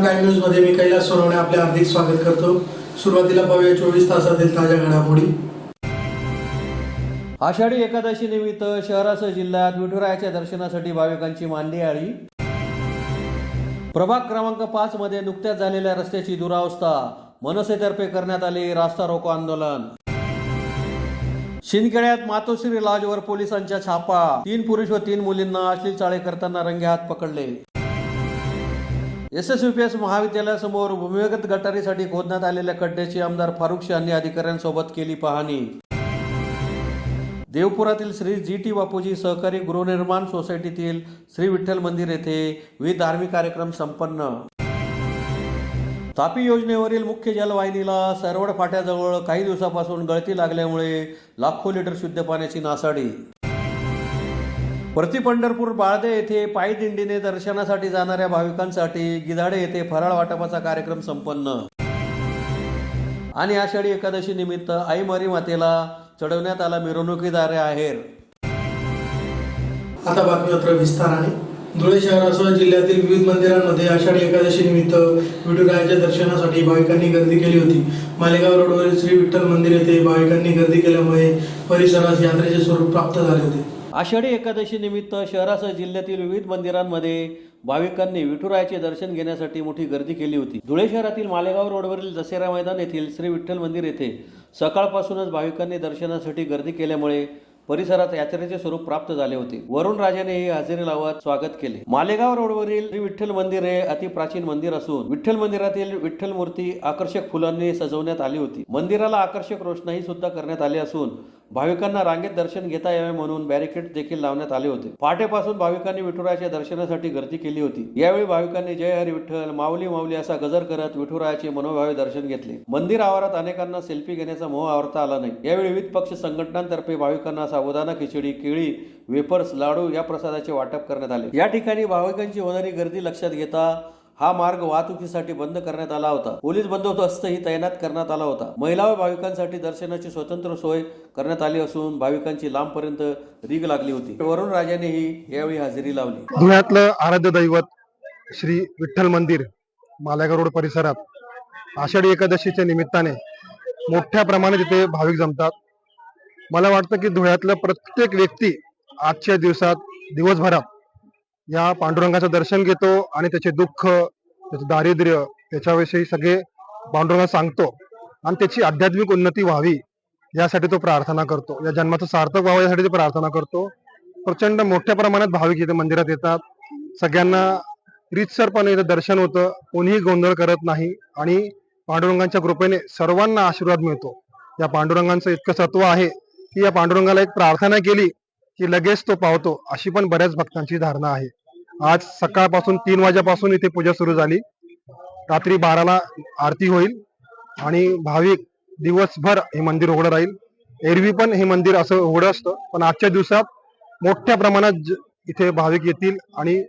Time news मध्ये मी कैलास सोनवणे आपले हार्दिक स्वागत करतो। सुरुवातीला पाहूया 24 तासातील ताज्या घडामोडी। आषाढी एकादशी निमित्त शहरासह जिल्ह्यात विठुरायाच्या दर्शनासाठी भाविकांची मांडी आली। प्रभाग क्रमांक 5 मध्ये नुकत्याच झालेल्या रस्त्याची दुरावस्था, मनसेतर्फे करण्यात आले रास्ता रोको आंदोलन। शिंदखेड्यात मातोश्री लॉजवर पोलिसांच्या छापा, 3 पुरुष व 3 मुलींना अश्लील चाळे करताना रंगेहात पकडले। SSVPS महाविद्यालयासमोर भूमिगत गटारीसाठी खोदण्यात आलेल्या खड्ड्याची आमदार फारुख यांनी अधिकाऱ्यांसोबत केली पाहणी। देवपुरातील श्री GT बापूजी सहकारी गृहनिर्माण सोसायटीतील श्री विठ्ठल मंदिर येथे विविध धार्मिक कार्यक्रम संपन्न। तापी योजनेवरील मुख्य जलवाहिनीला सरवड फाट्याजवळ काही दिवसापासून गळती लागल्यामुळे लाखो लिटर शुद्ध पाण्याची नासाडी। प्रति पंढरपूर बाळदे येथे पायी दिंडीने दर्शनासाठी जाणाऱ्या भाविकांसाठी गिधाडे येथे फराळ वाटपाचा कार्यक्रम संपन्न। आणि आषाढी एकादशी निमित्त आई मरी मातेला चढवण्यात आला मिरवणुकीद्वारे आहेर। आता बातमीपत्र विस्ताराने। धुळे शहरासह जिल्ह्यातील विविध मंदिरांमध्ये आषाढी एकादशी निमित्त विठुरायाच्या दर्शनासाठी भाविकांनी गर्दी केली होती। मालेगाव रोडवरील श्री विठ्ठल मंदिर येथे भाविकांनी गर्दी केल्यामुळे परिसरास यात्रेचे स्वरूप प्राप्त झाले होते। आषाढी एकादशी निमित्त शहरासह जिल्ह्यातील विविध मंदिरांमध्ये भाविकांनी विठुरायाचे दर्शन घेण्यासाठी मोठी गर्दी केली होती। धुळे शहरातील मालेगाव रोडवरील दसेरा मैदान येथील श्री विठ्ठल मंदिर येथे सकाळपासूनच भाविकांनी दर्शनासाठी गर्दी केल्यामुळे परिसरात यात्रेचे स्वरूप प्राप्त झाले होते। वरुण राजानेही हजेरी लावत स्वागत केले। मालेगाव रोडवरील श्री विठ्ठल मंदिर हे अति प्राचीन मंदिर असून विठ्ठल मंदिरातील विठ्ठल मूर्ती आकर्षक फुलांनी सजवण्यात आली होती। मंदिराला आकर्षक रोषणाई सुद्धा करण्यात आली असून भाविकांना रांगेत दर्शन घेता यावे म्हणून बॅरिकेड देखील लावण्यात आले होते। पहाटेपासून भाविकांनी विठुरायाच्या दर्शनासाठी गर्दी केली होती। यावेळी भाविकांनी जय हरी विठ्ठल, माऊली माऊली असा गजर करत विठुरायाचे मनोभावे दर्शन घेतले। मंदिर आवारात अनेकांना सेल्फी घेण्याचा मोह आवरता आला नाही। यावेळी विविध पक्ष संघटनांतर्फे भाविकांना साबुदाणा खिचडी, केळी, वेफर्स, लाडू या प्रसादाचे वाटप करण्यात आले। या ठिकाणी भाविकांची होणारी गर्दी लक्षात घेता हा मार्ग वाहतुकीसाठी बंद करण्यात आला होता। पोलीस बंदोबस्तही तैनात करण्यात आला होता। महिला व भाविकांसाठी दर्शनाची स्वतंत्र सोय करण्यात आली असून भाविकांची लांबपर्यंत रीग लागली होती। वरुण राजानेही यावेळी हजेरी लावली। धुळ्यातलं आराध्य दैवत श्री विठ्ठल मंदिर मालेगाव रोड परिसरात आषाढी एकादशीच्या निमित्ताने मोठ्या प्रमाणात इथे भाविक जमतात। मला वाटतं की धुळ्यातला प्रत्येक व्यक्ती आजच्या दिवसात दिवसभरात या पांडुरंगाचं दर्शन घेतो आणि त्याचे दुःख, त्याचं दारिद्र्य, त्याच्याविषयी सगळे पांडुरंगाला सांगतो आणि त्याची आध्यात्मिक उन्नती व्हावी यासाठी तो प्रार्थना करतो। या जन्माचं सार्थक व्हावं यासाठी तो प्रार्थना करतो। प्रचंड मोठ्या प्रमाणात भाविक इथे मंदिरात येतात। सगळ्यांना रीतसरपणे इथं दर्शन होतं, कोणीही गोंधळ करत नाही आणि पांडुरंगाच्या कृपेने सर्वांना आशीर्वाद मिळतो। या पांडुरंगाचं इतकं सत्व आहे की या पांडुरंगाला एक प्रार्थना केली की लगेच तो पावतो, अशी पण बऱ्याच भक्तांची धारणा आहे। आज सकाळपासून 3 वाजेपासून इथे पूजा सुरू झाली। रात्री 12ला आरती होईल आणि भाविक दिवसभर हे मंदिर उघडं राहील। एरवी पण हे मंदिर असं उघडं असतं, पण आजच्या दिवसात मोठ्या प्रमाणात इथे भाविक येतील आणि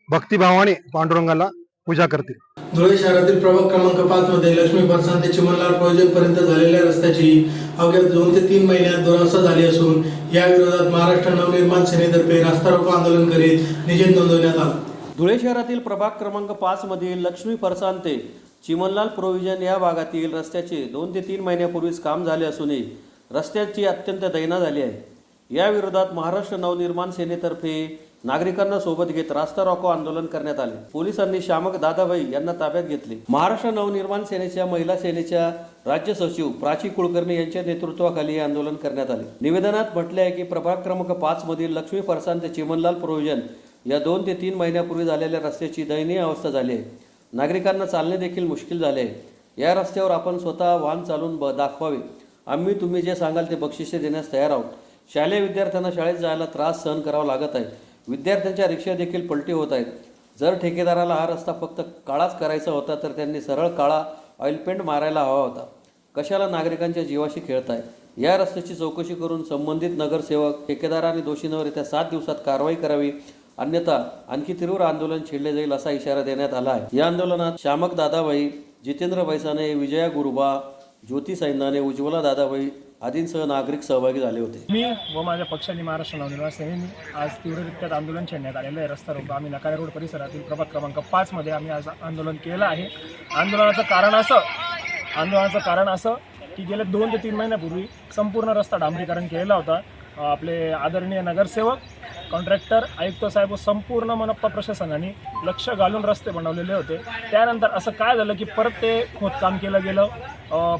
भक्तिभावाने पांडुरंगाला पूजा करतील। धुळे शहरातील प्रभाग क्रमांक 5 मध्ये लक्ष्मी बरसांत ते चिमणलाल प्रोजेक्ट पर्यंत झालेल्या रस्त्याची अवघ्या 2 ते 3 महिन्यात दुरावस्था झाली असून या विरोधात महाराष्ट्र नवनिर्माण सेनेतर्फे रास्ता रोको आंदोलन करीत निषेध नोंदवण्यात आला। धुळे शहरातील प्रभाग क्रमांक 5 मधील लक्ष्मी फरसान ते चिमणलाल प्रोव्हिजन या भागातील रस्त्याचे 2 ते 3 महिन्यापूर्वीच काम झाले असूनही रस्त्याची अत्यंत दैना झाली आहे। या विरोधात महाराष्ट्र नवनिर्माण सेनेतर्फे नागरिकांना सोबत घेत रास्ता रोको आंदोलन करण्यात आले। पोलिसांनी श्यामक दादाभाई यांना ताब्यात घेतले। महाराष्ट्र नवनिर्माण सेनेच्या महिला सेनेच्या राज्य सचिव प्राची कुलकर्णी यांच्या नेतृत्वाखाली हे आंदोलन करण्यात आले। निवेदनात म्हटले आहे की प्रभाग क्रमांक 5 मधील लक्ष्मी फरसान ते चिमणलाल प्रोव्हिजन या 2 ते 3 महिन्यापूर्वी झालेल्या रस्त्याची दयनीय अवस्था झाली आहे। नागरिकांना चालणे देखील मुश्किल झाले आहे। या रस्त्यावर आपण स्वतः वाहन चालून दाखवावे। आम्ही तुम्ही जे सांगाल ते बक्षिसे देण्यास तयार आहोत। शालेय विद्यार्थ्यांना शाळेत जायला त्रास सहन करावा लागत आहे। विद्यार्थ्यांच्या रिक्षा देखील पलटी होत आहेत। जर ठेकेदाराला हा रस्ता फक्त काळाच करायचा होता तर त्यांनी सरळ काळा ऑइल पेंट मारायला हवा होता। कशाला नागरिकांच्या जीवाशी खेळताय? या रस्त्याची चौकशी करून संबंधित नगरसेवक, ठेकेदार आणि दोषींवर येत्या 7 दिवसात कारवाई करावी, अन्यथा आणखी तीव्र आंदोलन छेडले जाईल असा इशारा देण्यात आला आहे। या आंदोलनात श्यामक दादाभाई, जितेंद्र बैसाने, विजया गुरुबा, ज्योती सैंदाने, उज्ज्वला दादाभाई, आदींसह नागरिक सहभागी झाले होते. मी व माझ्या पक्षाने महाराष्ट्र नवनिर्माण सेनेने आज तीव्ररित्यात आंदोलन छेडण्यात आलेलं आहे. रस्ता रोको आम्ही नकारे रोड परिसरातील प्रभाग क्रमांक 5 मध्ये आम्ही आज आंदोलन केलं आहे. आंदोलनाचं कारण असं की गेल्या 2 ते 3 महिन्यापूर्वी संपूर्ण रस्ता डांबरीकरण केलेला होता. आपले आदरणीय नगरसेवक, कॉन्ट्रॅक्टर, आयुक्त साहेब व संपूर्ण मनपा प्रशासनाने लक्ष घालून रस्ते बनवलेले होते. त्यानंतर असं काय झालं की परत ते खोदकाम केलं गेलं.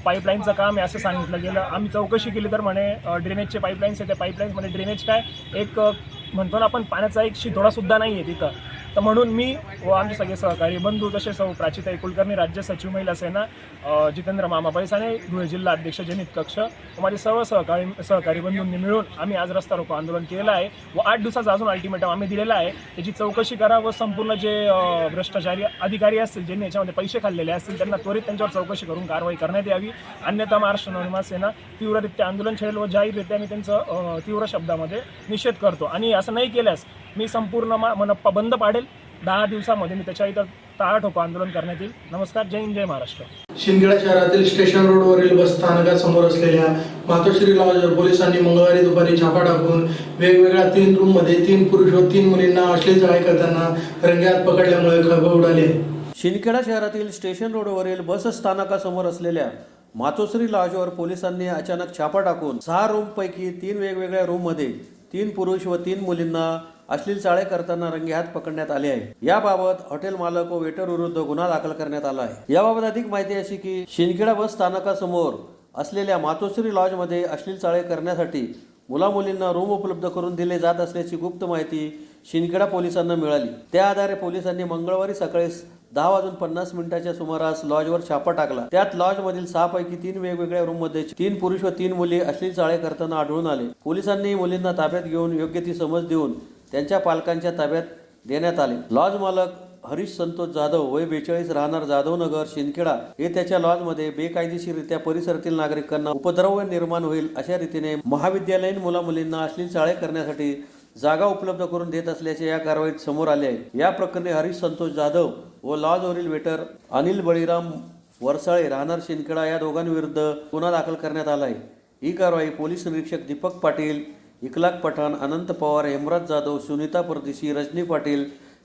पाईपलाईनचं काम आहे असं सांगितलं गेलं. आम्ही चौकशी केली तर म्हणे ड्रेनेजचे पाईपलाईन्स आहे. त्या पाईपलाईन्समध्ये ड्रेनेज काय एक म्हणतो ना आपण पाण्याचा एक शितोडासुद्धा नाही आहे तिथं. तर म्हणून मी व आमचे सगळे सहकारी बंधू जसे सौ प्राचिताई कुलकर्णी, राज्य सचिव महिला सेना, जितेंद्र मामा पैसाने, धुळे जिल्हा अध्यक्ष जनित कक्ष व माझे सर्व सहकारी बंधूंनी मिळून आम्ही आज रस्ता रोको आंदोलन केलं आहे व 8 दिवसाचा अजून अल्टिमेटम आम्ही दिलेला आहे. त्याची चौकशी करा व संपूर्ण जे भ्रष्टाचारी अधिकारी असतील, ज्यांनी याच्यामध्ये पैसे खाल्लेले असतील, त्यांना त्वरित त्यांच्यावर चौकशी करून कारवाई करण्यात यावी. अन्यथा महाराष्ट्र नवनिर्माण सेना तीव्ररित्या आंदोलन छेडेल व जाहीररित्या मी त्यांचं तीव्र शब्दामध्ये निषेध करतो. आणि असं नाही केल्यास मी संपूर्ण मनप्पा बंद पाडेल. 10 दिवसामध्ये मी त्याच्या इथं टाळाठोक आंदोलन करण्यात येईल. नमस्कार. जय हिंद, जय महाराष्ट्र. शिंदखेडा शहरातील स्टेशन रोडवरील बस स्थानकासमोर असलेल्या मातोश्री लॉजवर पोलिसांनी मंगळवारी दुपारी छापा टाकून वेगवेगळ्या 3 रूममध्ये 3 पुरुष व 3 मुलींना अश्लील चाळे करताना रंगेहात पकडल्यामुळे खळबळ उडाली आहे. शिंदखेडा शहरातील स्टेशन रोडवरील बस स्थानकासमोर असलेल्या मातोश्री लॉजवर पोलिसांनी अचानक छापा टाकून 6 रूमपैकी 3 वेगवेगळ्या रूममध्ये 3 पुरुष व 3 मुलींना अश्लील चाळे करताना रंगेहात पकडण्यात आले आहे. याबाबत हॉटेल मालक व वेटर विरुद्ध गुन्हा दाखल करण्यात आला आहे. याबाबत अधिक माहिती अशी की शिंदखेडा बस स्थानकासमोर असलेल्या मातोश्री लॉजमध्ये अश्लील चाळे करण्यासाठी मुलामुलींना रूम उपलब्ध करून दिले जात असल्याची गुप्त माहिती शिंदखेडा पोलिसांना मिळाली. त्या आधारे पोलिसांनी मंगळवारी सकाळी 10:50 सुमारास लॉजवर छापा टाकला. त्यात लॉजमधील 6 पैकी 3 वेगवेगळ्या रूममध्ये 3 पुरुष व 3 मुली अश्लील चाळे करताना आढळून आले. पोलिसांनी मुलींना ताब्यात घेऊन योग्य ती समज देऊन त्यांच्या पालकांच्या ताब्यात देण्यात आले. लॉज मालक हरीश संतोष जाधव, वय 42, राहणार जाधवनगर, शिंदखेडा हे त्याच्या लॉजमध्ये बेकायदेशीररित्या परिसरातील नागरिकांना उपद्रव निर्माण होईल अशा रीतीने महाविद्यालयीन मुलामुलींना अश्लील चाळे करण्यासाठी जागा उपलब्ध करून देत असल्याचे या कारवाईत समोर आले आहे. या प्रकरणी हरीश संतोष जाधव व लॉजवरील वेटर अनिल बळीराम वरसाळे, राहणार शिंदखेडा या दोघांविरुद्ध गुन्हा दाखल करण्यात आला आहे. ही कारवाई पोलीस निरीक्षक दीपक पाटील, इकलाक पठाण, अनंत पवार, हेमराज जाधव, सुनीता परदेशी, रजनी पाटील,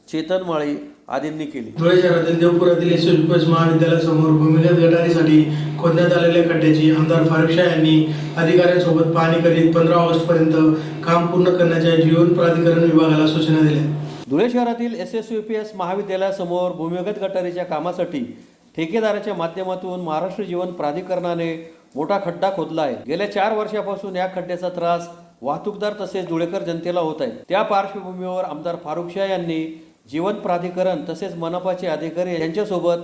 चेतन माळी आदींनी केली. धुळे शहरातील देवपुरातील एसएस महाविद्यालयासमोर भूमिगत गटारीसाठी खोदण्यात आलेल्या खड्ड्याची आमदार फारुख शाह यांनी अधिकाऱ्यांसोबत पाहणी करीत 15 ऑगस्टपर्यंत काम पूर्ण करण्याच्या जीवन प्राधिकरण विभागाला सूचना दिल्या. धुळे शहरातील SSUPS महाविद्यालयासमोर भूमिगत गटारीच्या कामासाठी ठेकेदाराच्या माध्यमातून महाराष्ट्र जीवन प्राधिकरणाने मोठा खड्डा खोदला आहे. गेल्या 4 वर्षापासून या खड्ड्याचा त्रास वाहतूकदार तसेच धुळेकर जनतेला होत आहे. त्या पार्श्वभूमीवर आमदार फारुख शाह यांनी जीवन प्राधिकरण तसेच मनपाचे अधिकारी यांच्यासोबत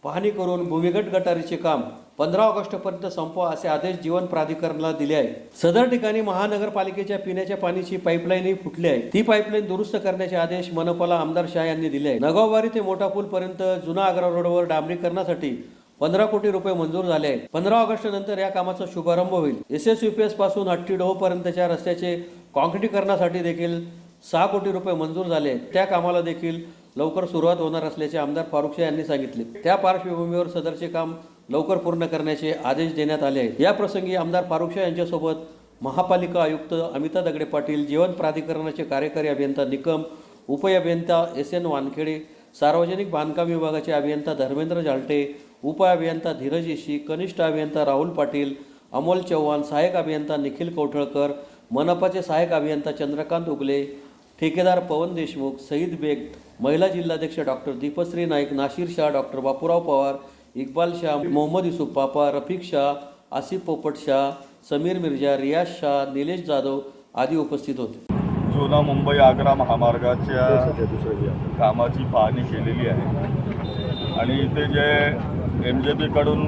पाहणी करून भूमिगत गटारीचे काम 15 ऑगस्टपर्यंत संपवा असे आदेश जीवन प्राधिकरणाला दिले आहे. सदर ठिकाणी महानगरपालिकेच्या पिण्याच्या पाण्याची पाईपलाईनही फुटली आहे. ती पाईपलाईन दुरुस्त करण्याचे आदेश मनपाला आमदार शाह यांनी दिले आहेत. नगाववारी ते मोठा पूल पर्यंत जुना आग्रा रोडवर डांबरीकरणासाठी 15 कोटी रुपये मंजूर झाले आहेत. 15 ऑगस्ट नंतर या कामाचा शुभारंभ होईल. SSUPS पासून हट्टीडोह पर्यंतच्या रस्त्याचे काँक्रिटीकरणासाठी देखील 6 कोटी रुपये मंजूर झाले आहेत. त्या कामाला देखील लवकर सुरुवात होणार असल्याचे आमदार फारुख शाह यांनी सांगितले. त्या पार्श्वभूमीवर सदरचे काम लवकर पूर्ण करण्याचे आदेश देण्यात आले आहेत. या प्रसंगी आमदार फारुख शाह यांच्यासोबत महापालिका आयुक्त अमिता दगडे पाटील, जीवन प्राधिकरणाचे कार्यकारी अभियंता निकम, उपअभियंता SN वानखेडे, सार्वजनिक बांधकाम विभागाचे अभियंता धर्मेंद्र जालटे, उपअभियंता धीरज येशी, कनिष्ठ अभियंता राहुल पाटील, अमोल चव्हाण, सहाय्यक अभियंता निखिल कौठळकर, मनपाचे सहाय्यक अभियंता चंद्रकांत उगले, ठेकेदार पवन देशमुख, सईद बेग, महिला जिल्हाध्यक्ष डॉक्टर दीपश्री नाईक, नाशिर शाह, डॉक्टर बापूराव पवार, इक्बाल शाह, मोहम्मद युसुफ पापा, रफिक शाह, आसिफ पोपट शाह, समीर मिर्जा, रियाज शाह, निलेश जाधव आदी उपस्थित होते. जुना मुंबई आग्रा महामार्गाच्या कामाची पाहणी केलेली आहे आणि इथे जे MJP कडून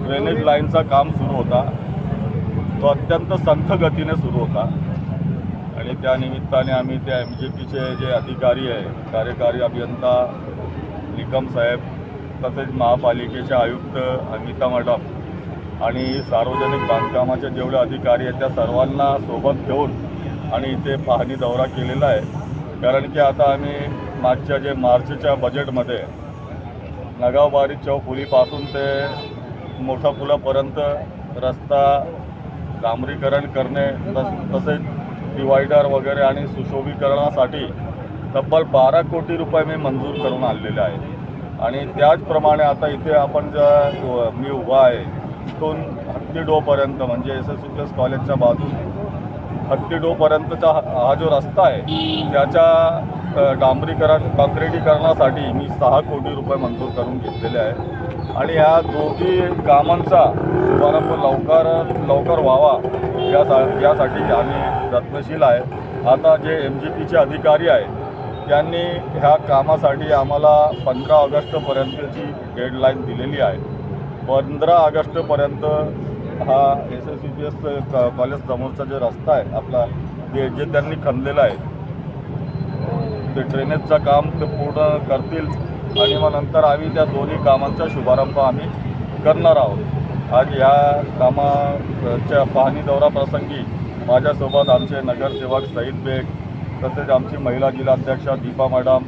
ड्रेनेज लाईनचा काम सुरू होता तो अत्यंत संथ गतीने सुरू होता आणि त्या निमित्ताने आम्ही त्या MJPचे जे अधिकारी आहे, कार्यकारी अभियंता निकम साहेब, तसेच महापालिकेचे आयुक्त अमिता मॅडम आणि सार्वजनिक बांधकामाचे जेवढे अधिकारी आहेत त्या सर्वांना सोबत घेऊन आणि इथे पाहणी दौरा केलेला आहे. कारण की आता आम्ही मागच्या जे मार्चच्या बजेटमध्ये नगावबारी चौफुलीपासून ते मोठा पुलापर्यंत रस्ता डांबरीकरण करणे तसेच डिवायडर वगैरे आणि सुशोभीकरणासाठी तब्बल 12 कोटी रुपये मी मंजूर करून आणलेले आहे. आणि त्याचप्रमाणे आता इथे आपण मी उभा आहे इथून हत्तीडोपर्यंत म्हणजे SSUPS कॉलेजच्या बाजून हत्तीडोपर्यंतचा हा जो रस्ता आहे त्याच्या काँक्रिटीकरणासाठी मी 6 कोटी रुपये मंजूर करून घेतलेले आहे. आणि ह्या दोघी कामांचा शुभारंभ लवकर व्हावा यासाठी आम्ही यत्नशील आहे. आता जे MGPचे अधिकारी आहेत त्यांनी ह्या कामासाठी आम्हाला 15 ऑगस्टपर्यंतची डेडलाईन दिलेली आहे. 15 ऑगस्टपर्यंत हा SSUPS कॉलेज समोरचा जे रस्ता आहे आपला जे त्यांनी खणलेला आहे ते ड्रेनेजचं काम ते पूर्ण करतील आणि मग नंतर आम्ही त्या दोन्ही कामांचा शुभारंभ आम्ही करणार आहोत. आज या कामाच्या पाहणी दौरा प्रसंगी माझ्यासोबत आमचे नगरसेवक सईद बेग तसेच आमची महिला जिल्हाध्यक्षा दीपा मॅडम,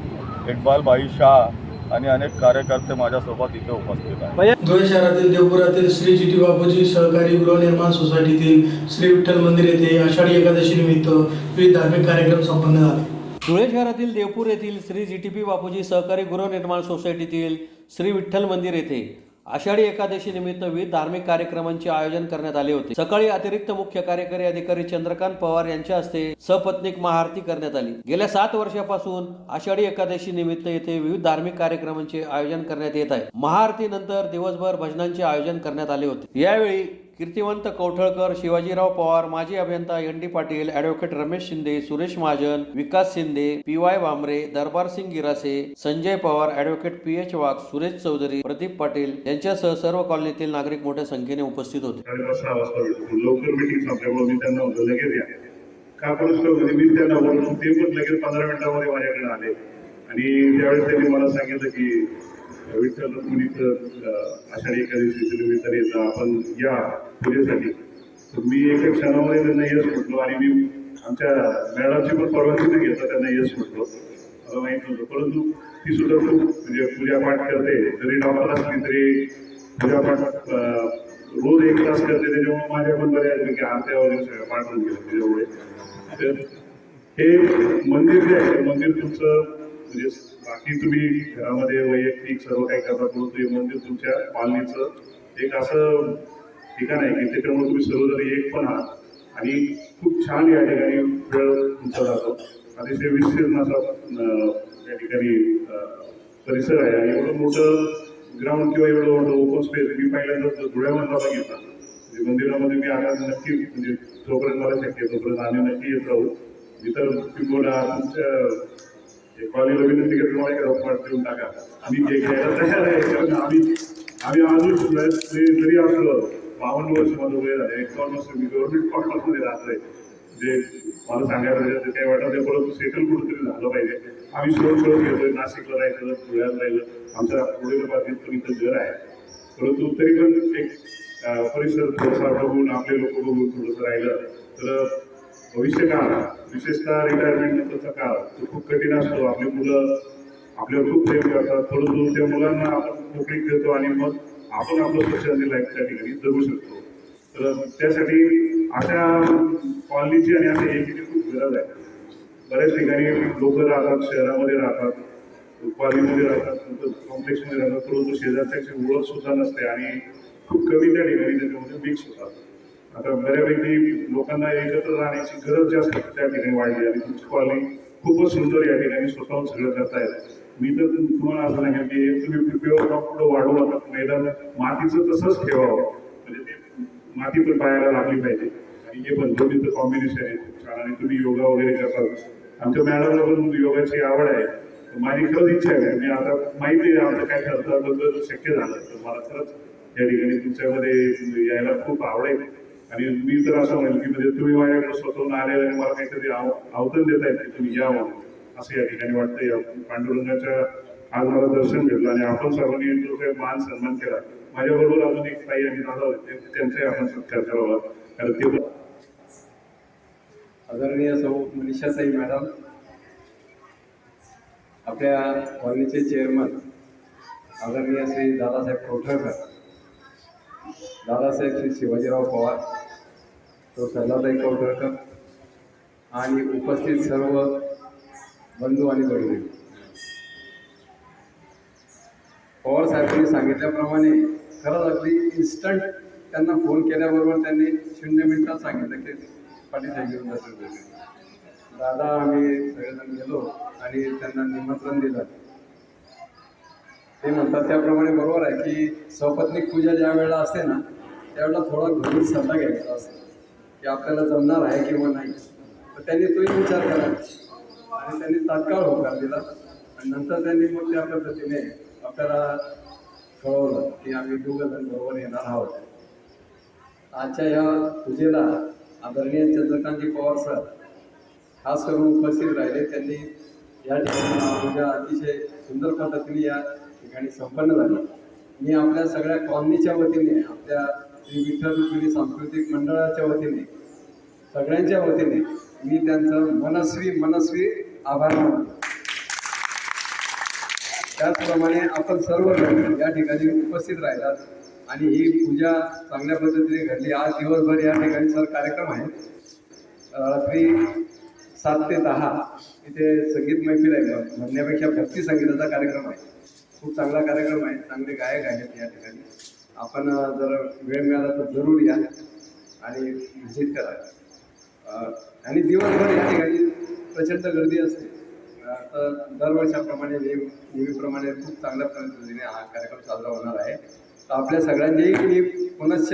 इक्बालबाई शाह आणि अनेक कार्यकर्ते माझ्यासोबत इथे उपस्थित आहेत. धुळे शहरातील देवपुरातील श्री GT बापूजी सहकारी गृहनिर्माण सोसायटीतील श्री विठ्ठल मंदिर येथे आषाढी एकादशी निमित्त विविध धार्मिक कार्यक्रम संपन्न झाले. धुळे शहरातील देवपूर येथील श्री GTP बापूजी सहकारी गृहनिर्माण सोसायटीतील श्री विठ्ठल मंदिर येथे आषाढी एकादशी निमित्त विविध धार्मिक कार्यक्रमांचे आयोजन करण्यात आले होते. सकाळी अतिरिक्त मुख्य कार्यकारी अधिकारी चंद्रकांत पवार यांच्या हस्ते सपत्नीक महाआरती करण्यात आली. गेल्या 7 वर्षापासून आषाढी एकादशी निमित्त येथे विविध धार्मिक कार्यक्रमांचे आयोजन करण्यात येत आहे. महाआरतीनंतर दिवसभर भजनांचे आयोजन करण्यात आले होते. यावेळी कीर्तिवंत कौठळकर, शिवाजीराव पवार, माजी अभियंता ND Patil, advocate Ramesh Shinde, Suresh Mahajan, Vikas Shinde, PY Wambare, Darbarsingh Girase, Sanjay Pawar, advocate PH Wagh, Suresh Chaudhari, Pradeep Patil यांच्यासह सर्व कॉलनीतील नागरिक मोठ्या संख्येने उपस्थित होते. लवकर मीटिंग संपल्यामुळे मी त्यांना होतो लगेच या का करू मी त्यांना बोलतो ते पण लगेच 15 मिनिटांमध्ये माझ्याकडे आले आणि त्यावेळेस त्यांनी मला सांगितलं की विठ्ठल रुक्मिणीचं आषाढी एकादशीच्या निमित्ताने आपण या पूजेसाठी. तर मी एका क्षणामध्ये त्यांना यश म्हटलो आणि मी आमच्या मॅडमची पण परवानगी नाही घेता त्यांना यश म्हटलो. मला माहीत नव्हतं परंतु ती सुद्धा खूप म्हणजे पूजापाठ करते. जरी डॉक्टर असली तरी पूजापाठ रोज 1 तास करते. त्याच्यामुळे माझ्या पण बऱ्यापैकी आरत्या वगैरे सगळ्या पाठ होऊन गेलं त्याच्यामुळे. तर हे मंदिर जे आहे मंदिर तुमचं म्हणजे बाकी तुम्ही घरामध्ये वैयक्तिक सर्व काही करता परंतु हे मंदिर तुमच्या पालनीचं एक असं ठिकाण आहे की त्याच्यामुळे तुम्ही सर्वजण एक पण आहात आणि खूप छान या ठिकाणी वेळ तुमचा जातो. अतिशय विस्तीर्ण असा या ठिकाणी परिसर आहे आणि एवढं मोठं ग्राउंड किंवा एवढं मोठं ओपन स्पेस मी पहिल्यांदा धुळ्यामध्ये बघितला. म्हणजे मंदिरामध्ये मी आता नक्की म्हणजे जोपर्यंत मला शक्य तोपर्यंत आम्ही नक्की येत राहू. इतर तुम्हाला तुमच्या कॉलेजला विनंती करतो मला एक देऊन टाका. आम्ही जे घ्यायला तयार आहे कारण आम्ही अजून जरी असलं 52 वर्ष माझं वय झालं 51 वर्ष मी गव्हर्नमेंट कॉन्ट्रॅक्टमध्ये राहतोय. जे मला सांगायला काही वाटत नाही परंतु सेटल कुठंतरी झालं पाहिजे. आम्ही शोध घेतोय. नाशिकला राहायचं, धुळ्यात राहिलं, आमच्या पुढील बाजूत पण इथं घर आहे परंतु तरी पण एक परिसर थोडासा बघून आपले लोक बघून थोडंसं राहिलं तर भविष्य काळ विशेषतः रिटायरमेंट नंतरचा काळ तो खूप कठीण असतो. आपली मुलं आपल्यावर खूप प्रेम करतात परंतु त्या मुलांना आपण मोकळीक देतो आणि मग आपण आपलं सोशल लाईफ त्या ठिकाणी जगू शकतो. तर त्यासाठी अशा कॉलनीची आणि अशा एकीची खूप गरज आहे. बऱ्याच ठिकाणी लोक राहतात, शहरामध्ये राहतात, कॉलनीमध्ये राहतात, कॉम्प्लेक्समध्ये राहतात परंतु शेजारच्याची ओळख सुद्धा नसते आणि खूप कमी त्या ठिकाणी त्याच्यामध्ये मिक्स होतात. आता बऱ्यापैकी लोकांना एकत्र राहण्याची गरज जास्त त्या ठिकाणी वाढली आणि तुमची कॉलनी खूपच सुंदर या ठिकाणी स्वतःहून सगळं करतायत. मी तर तुम्हाला असं सांगेन की तुम्ही प्युअर पुढं वाढवू नका. मैदान मातीचं तसंच ठेवावं म्हणजे ते माती पण पाहायला लागली पाहिजे आणि हे पण दोन्हीचं कॉम्बिनेशन आहे खूप छान. आणि तुम्ही योगा वगैरे करतात. आमच्या मॅडमला पण योगाची आवड आहे. माझी खरंच इच्छा आहे. मी आता माहिती आहे आमचं काय ठरतं जर शक्य झालं तर मला खरंच या ठिकाणी तुमच्यामध्ये यायला खूप आवडेल. आणि मी तर असं म्हणेल की म्हणजे तुम्ही माझ्याकडे स्वतःहून आले आणि मला काहीतरी आव्हान देता येते तुम्ही यावं असं या ठिकाणी वाटतं. या पांडुरंगाच्या आज मला दर्शन भेटलं आणि आपण सर्वांनी जो काही मान सन्मान केला. माझ्याबरोबर अजून एक ताई आणि दादा होते त्यांचाही आपण सत्कार करावा कारण ते आदरणीय सौ मनीषाताई मॅडम, आपल्या कॉलनीचे चेअरमन आदरणीय श्री दादासाहेब कौठळकर, दादासाहेब श्री शिवाजीराव पवार, तो सल्लाताई कवठळकर आणि उपस्थित सर्व बंधू आणि भगिनी. पवार साहेबांनी सांगितल्याप्रमाणे खरंच अगदी इन्स्टंट त्यांना फोन केल्याबरोबर त्यांनी 0 मिनिटात सांगितलं की पाठीशी घेऊन जातो. दादा आम्ही सगळेजण गेलो आणि त्यांना निमंत्रण दिलं. ते म्हणतात त्याप्रमाणे बरोबर आहे की सपत्नीक पूजा ज्या वेळेला असते ना त्यावेळेला थोडा घरून सल्ला घ्यायचा असतो की आपल्याला जमणार आहे किंवा नाही. तर त्यांनी तोही विचार केला आणि त्यांनी तात्काळ होकार दिला आणि नंतर त्यांनी मग त्या पद्धतीने आपल्याला कळवलं की आम्ही 2 जण बरोबर येणार आहोत. आजच्या या पूजेला आदरणीय चंद्रकांतजी पवार सर खास करून उपस्थित राहिले. त्यांनी या ठिकाणी पूजा अतिशय सुंदर पद्धतीने या ठिकाणी संपन्न झाली. मी आपल्या सगळ्या कॉलनीच्या वतीने, आपल्या श्री विठ्ठल रुक्मिणी सांस्कृतिक मंडळाच्या वतीने, सगळ्यांच्या वतीने मी त्यांचं मनस्वी आभार मानतो. त्याचप्रमाणे आपण सर्वजण या ठिकाणी उपस्थित राहिलात आणि ही पूजा चांगल्या पद्धतीने घडली. आज दिवसभर या ठिकाणी सर कार्यक्रम आहे. रात्री 7 ते 10 इथे संगीत मैफिल आहे, म्हणण्यापेक्षा भक्ती संगीताचा कार्यक्रम आहे. खूप चांगला कार्यक्रम आहे, चांगले गायक आहेत या ठिकाणी. आपण जर वेळ मिळाला तर जरूर या आणि व्हिजिट करा. आणि दिवसभर या ठिकाणी प्रचंड गर्दी असते. तर दरवर्षाप्रमाणे नेहमीप्रमाणे खूप चांगल्या पद्धतीने हा कार्यक्रम साजरा होणार आहे. तर आपल्या सगळ्यांचेही मी पुनश्च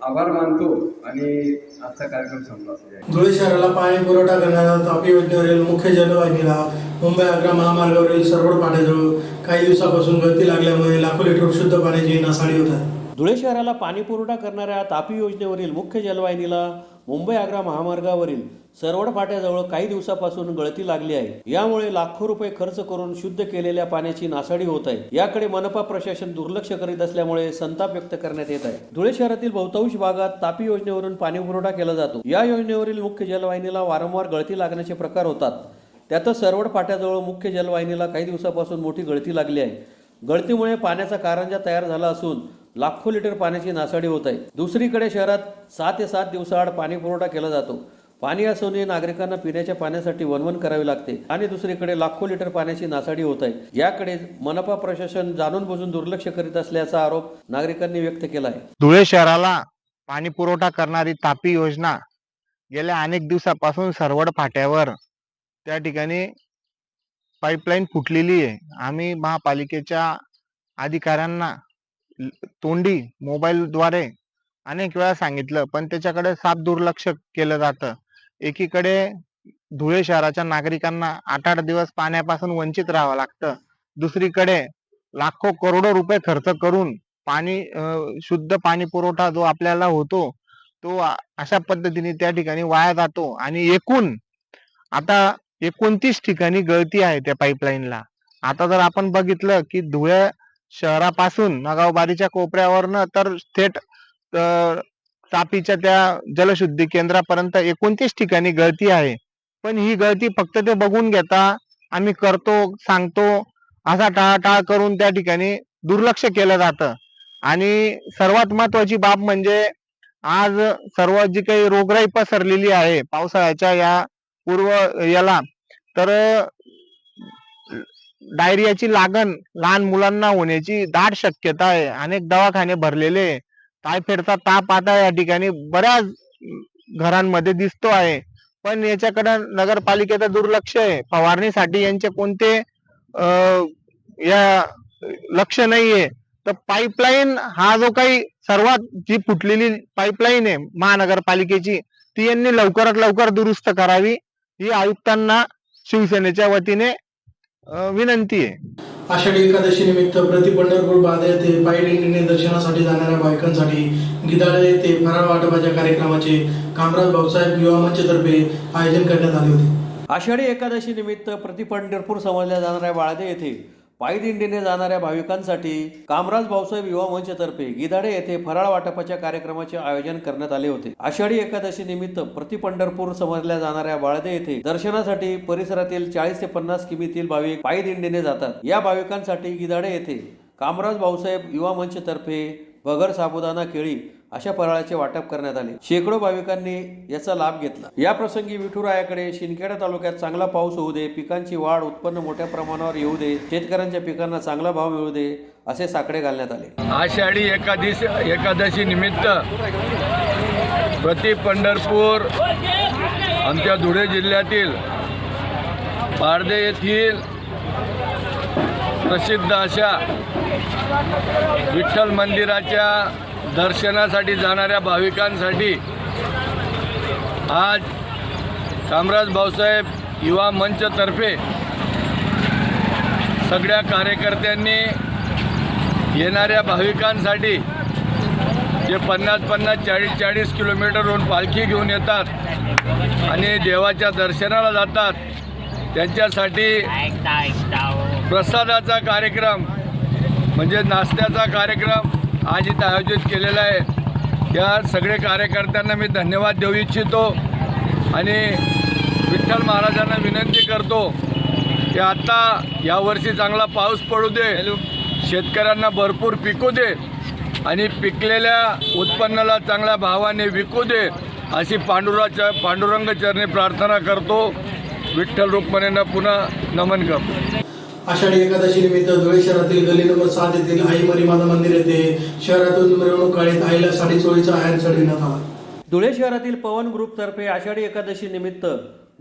आभार मानतो आणि आजचा कार्यक्रम संपला. धुळे शहराला पाणी पुरवठा करणाऱ्या तापी योजनेवरील मुख्य जलवाहिनीला मुंबई आग्रा महामार्गावरील सरवड पाट्याजवळ काही दिवसापासून गळती लागल्यामुळे लाखो लिटर शुद्ध पाण्याची नासाडी होत आहे. धुळे शहराला पाणी पुरवठा करणाऱ्या तापी योजनेवरील मुख्य जलवाहिनीला मुंबई आग्रा महामार्गावरील सरवड फाट्याजवळ काही दिवसापासून गळती लागली आहे. यामुळे लाखो रुपये खर्च करून शुद्ध केलेल्या पाण्याची नासाडी होत आहे. याकडे मनपा प्रशासन दुर्लक्ष करीत असल्यामुळे संताप व्यक्त करण्यात येत आहे. धुळे शहरातील बहुतांश भागात तापी योजनेवरून पाणी पुरवठा केला जातो. या योजनेवरील मुख्य जलवाहिनीला वारंवार गळती लागण्याचे प्रकार होतात. त्यातच सरवड फाट्याजवळ मुख्य जलवाहिनीला काही दिवसापासून मोठी गळती लागली आहे. गळतीमुळे पाण्याचा कारंजा तयार झाला असून लाखो लिटर पाण्याची नासाडी होत आहे. दुसरीकडे शहरात 6 ते 7 दिवसाआड पाणी पुरवठा केला जातो. पाणी असूनही नागरिकांना पिण्याच्या पाण्यासाठी वणवण करावी लागते आणि दुसरीकडे लाखो लिटर पाण्याची नासाडी होत आहे. याकडे मनपा प्रशासन जाणून बुजून दुर्लक्ष करीत असल्याचा आरोप नागरिकांनी व्यक्त केला आहे. धुळे शहराला पाणी पुरवठा करणारी तापी योजना गेल्या अनेक दिवसापासून सरवड फाट्यावर त्या ठिकाणी पाईपलाईन फुटलेली आहे. आम्ही महापालिकेच्या अधिकाऱ्यांना तोंडी मोबाईलद्वारे अनेक वेळा सांगितलं, पण त्याच्याकडे साफ दुर्लक्ष केलं जातं. एकीकडे धुळे शहराच्या नागरिकांना 8-8 दिवस पाण्यापासून वंचित राहावं लागतं. दुसरीकडे लाखो करोडो रुपये खर्च करून पाणी शुद्ध पाणी पुरवठा जो आपल्याला होतो तो अशा पद्धतीने त्या ठिकाणी वाया जातो. आणि आता 29 ठिकाणी गळती आहे त्या पाईपलाईनला. आता जर आपण बघितलं की धुळे शहरापासून नगावबारीच्या कोपऱ्यावरनं तर थेट तापीच्या त्या जलशुद्धी केंद्रापर्यंत 29 ठिकाणी गळती आहे. पण ही गळती फक्त ते बघून घेता, आम्ही करतो सांगतो असा टाळाटाळ करून त्या ठिकाणी दुर्लक्ष केलं जातं. आणि सर्वात महत्वाची बाब म्हणजे आज सर्व जी काही रोगराई पसरलेली आहे पावसाळ्याच्या या याला, तर डायरियाची लागण लहान मुलांना होण्याची दाट शक्यता आहे. अनेक दवाखाने भरलेले. टायफॉइडचा ताप आता या ठिकाणी बऱ्याच घरांमध्ये दिसतो आहे. पण याच्याकडे नगरपालिकेचं दुर्लक्ष आहे. फवारणीसाठी यांचे कोणते या लक्ष नाहीये. तर पाईपलाईन हा जो काही सर्वात जी फुटलेली पाईपलाईन आहे महानगरपालिकेची, ती यांनी लवकरात लवकर दुरुस्त करावी ही आयुक्तांना शिवसेनेच्या वतीने विनंती आहे. आषाढी एकादशी निमित्त प्रति पंढरपूर बाधा येथे पायी दिंडीने दर्शनासाठी जाणाऱ्या बायकांसाठी गिधाळे येथे फराळ वाटपाच्या कार्यक्रमाचे कामराज भाऊसाहेब युवा मंचतर्फे आयोजन करण्यात आले होते. आषाढी एकादशी निमित्त प्रति पंढरपूर समजल्या जाणाऱ्या बाळदे येथे पायी दिंडीने जाणाऱ्या भाविकांसाठी कामराज भाऊसाहेब युवा मंचतर्फे गिधाडे येथे फराळ वाटपाच्या कार्यक्रमाचे आयोजन करण्यात आले होते. आषाढी एकादशी निमित्त प्रति पंढरपूर समजल्या जाणाऱ्या बाळदे येथे दर्शनासाठी परिसरातील 40 ते 50 किमीतील भाविक पायी दिंडीने जातात. या भाविकांसाठी गिधाडे येथे कामराज भाऊसाहेब युवा मंचतर्फे भगर, साबुदाणा, केळी अशा फराळाचे वाटप करण्यात आले. शेकडो भाविकांनी याचा लाभ घेतला. या प्रसंगी विठुरायाकडे शिंदखेडा तालुक्यात चांगला पाऊस होऊ दे, पिकांची वाढ, उत्पन्न मोठ्या प्रमाणावर येऊ दे, शेतकऱ्यांच्या पिकांना चांगला भाव मिळू दे असे साकडे घालण्यात आले. आषाढी एकादशी निमित्त प्रति पंढरपूर आमच्या धुळे जिल्ह्यातील पारधे येथील प्रसिद्ध अशा विठ्ठल मंदिराच्या दर्शनासाठी जाणाऱ्या भाविकांसाठी आज कामराज भाऊसाहेब युवा मंचतर्फे सगळ्या कार्यकर्त्यांनी येणाऱ्या भाविकांसाठी जे 50-50, 40-40 किलोमीटरहून पालखी घेऊन येतात आणि देवाच्या दर्शनाला जातात, त्यांच्यासाठी प्रसादाचा कार्यक्रम म्हणजे नाश्त्याचा कार्यक्रम आज इथं आयोजित केलेला आहे. त्या सगळे कार्यकर्त्यांना मी धन्यवाद देऊ इच्छितो आणि विठ्ठल महाराजांना विनंती करतो की आता यावर्षी चांगला पाऊस पडू दे, शेतकऱ्यांना भरपूर पिकू दे आणि पिकलेल्या उत्पन्नाला चांगल्या भावाने विकू दे अशी पांडुरंग चरणी प्रार्थना करतो. विठ्ठल रुक्मिणींना पुन्हा नमन करतो. आषाढी एकादशी निमित्त धुळे शहरातील गल्ली नंबर 7 येथील आई मरीमाता मंदिर येथे शहरातून मिरवणूक काढीत आईला साडी चोळीचा आहेर चढविण्यात आला. धुळे शहरातील पवन ग्रुप तर्फे आषाढी एकादशी निमित्त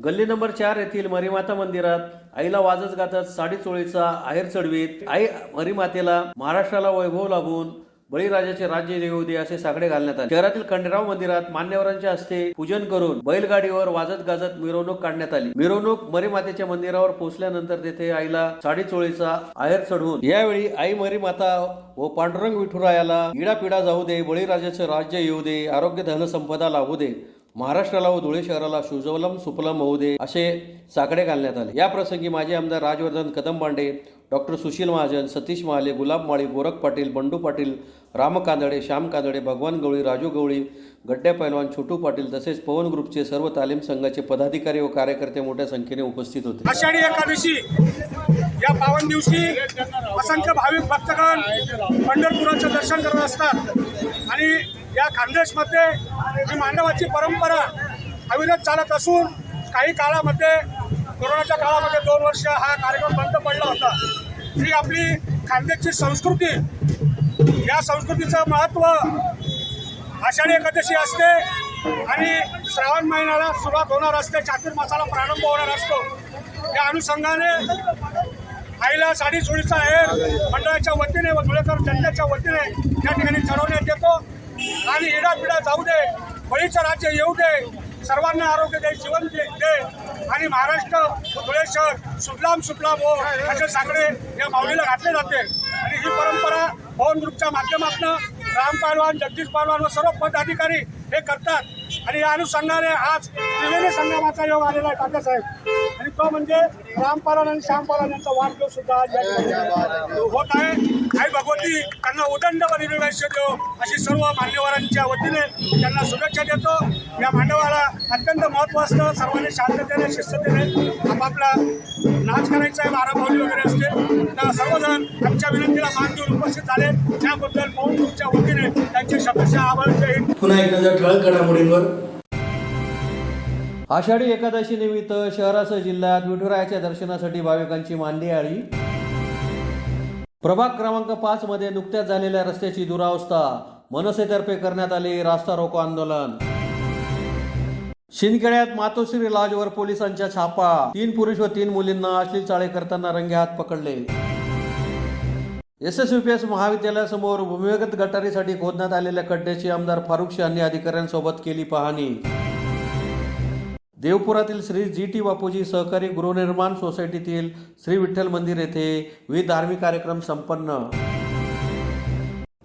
गल्ली नंबर 4 येथील मरीमाता मंदिरात आईला वाजत गाजत साडी चोळीचा आहेर चढवीत आई मरीमातेला महाराष्ट्राला वैभव लाभून बळीराजाचे राज्य येऊ दे असे साकडे घालण्यात आले. शहरातील खंडेराव मंदिरात मान्यवरांच्या हस्ते पूजन करून बैलगाडीवर वाजत गाजत मिरवणूक काढण्यात आली. मिरवणूक मरीमातेच्या मंदिरावर पोहोचल्यानंतर तेथे आईला साडी चोळीचा आहेर चढवून यावेळी आई मरीमाता व पांडुरंग विठुरायाला इडापिडा जाऊ दे, बळीराजाचे राज्य येऊ दे, आरोग्य धन संपदा लाभू दे, महाराष्ट्राला व धुळे शहराला सुजवलम सुफलम होऊ दे असे साकडे घालण्यात आले. या प्रसंगी माजी आमदार राजवर्धन कदमबांडे, डॉक्टर सुशील महाजन, सतीश महाले, गुलाब माळी, गोरख पाटील, बंडू पाटील, राम कांदडे, श्याम कांदडे, भगवान गवळी, राजू गवळी, गड्ड्या पैलवान, छोटू पाटील तसेच पवन ग्रुपचे सर्व तालीम संघाचे पदाधिकारी व कार्यकर्ते मोठ्या संख्येने उपस्थित होते. आषाढी एकादशी या पावन दिवशी असंख्य भाविक भक्तगण पंढरपुराचं दर्शन करत असतात आणि या खानदेशमध्ये ही मांडवाची परंपरा अविरत चालत असून काही काळामध्ये कोरोनाच्या काळामध्ये 2 वर्ष हा कार्यक्रम बंद पडला होता. ही आपली खानदेशची संस्कृती, या संस्कृतीचं महत्त्व आषाढी एकादशी असते आणि श्रावण महिन्याला सुरुवात होणार असते, चातुर्मासाला प्रारंभ होणार असतो. या अनुषंगाने आईला साडी चोळीचा आहेर मंडळाच्या वतीने व धुळेकर जनतेच्या वतीने या ठिकाणी चढवण्यात येतो आणि इडापिडा जाऊ दे, बळीचं राज्य येऊ दे, सर्वांना आरोग्य दे, जीवन दे आणि महाराष्ट्र धुळे शहर सुफलाम सुफलाम हो असे साकडे या माऊलीला घातले जाते. आणि ही परंपरा पवन ग्रुपच्या माध्यमातून राम पहलवान, जगदीश पहलवान व सर्व पदाधिकारी हे करतात. आणि या अनुषंगाने आज त्रिवेणी संगमाचा योग आलेला आहे तात्यासाहेब, आणि तो म्हणजे राम पहलवान आणि श्याम पहलवान यांचा वाढदिवस सुद्धा आज या ठिकाणी होत आहे. आई भगवती त्यांना उदंड बलिनिर्वैश्य देव अशी सर्व मान्यवरांच्या वतीने त्यांना शुभेच्छा देतो. या मांडवाला अत्यंत महत्त्व असतं. सर्वांनी शांततेने, शिस्ततेने आपापला नाच करायचा आहे, मारामाऊली वगैरे असते. तर सर्वजण आमच्या विनंतीला मान देऊन उपस्थित झाले, त्याबद्दल पवन ग्रुपच्या वतीने त्यांचे शब्दशः आभार. जय हिंद. पुन्हा एक नजर ठळक घडामोडींवर. आषाढी एकादशी निमित्त शहरासह जिल्ह्यात विठुरायाच्या दर्शनासाठी भाविकांची मांडी आली. प्रभाग क्रमांक 5 मध्ये नुकत्याच झालेल्या रस्त्याची दुरावस्था, मनसेतर्फे करण्यात आले रास्ता रोको आंदोलन. शिंदखेड्यात मातोश्री लॉजवर पोलिसांच्या छापा, 3 पुरुष व 3 मुलींना अश्लील चाळे करताना रंगेहात पकडले. SSVPS महाविद्यालयासमोर भूमिगत गटारीसाठी खोदण्यात आलेल्या खड्ड्याची आमदार फारुख यांनी अधिकाऱ्यांसोबत केली पाहणी. देवपुरातील श्री GT बापूजी सहकारी गृहनिर्माण सोसायटीतील श्री विठ्ठल मंदिर येथे विविध धार्मिक कार्यक्रम संपन्न.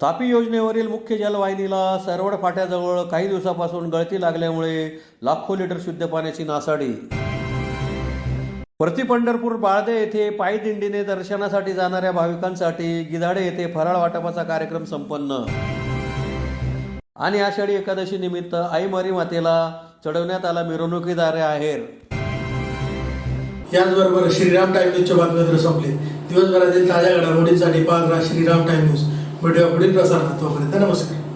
तापी योजनेवरील मुख्य जलवाहिनीला सरवड फाट्याजवळ काही दिवसापासून गळती लागल्यामुळे लाखो लिटर शुद्ध पाण्याची नासाडी. प्रति पंढरपूर बाळदे येथे पायी दिंडीने दर्शनासाठी जाणाऱ्या भाविकांसाठी गिधाडे येथे फराळ वाटपाचा कार्यक्रम संपन्न. आणि आषाढी एकादशी निमित्त आई मरीमातेला चढवण्यात आला मिरवणुकीद्वारे आहेर. याचबरोबर श्रीराम टाइम न्यूजच्या बातमीपत्र संपले. दिवसभरातील ताज्या घडामोडींसाठी पाहत राहा श्रीराम टाइम न्यूज. भेटूया पुढील प्रसारणात. तोपर्यंत नमस्कार.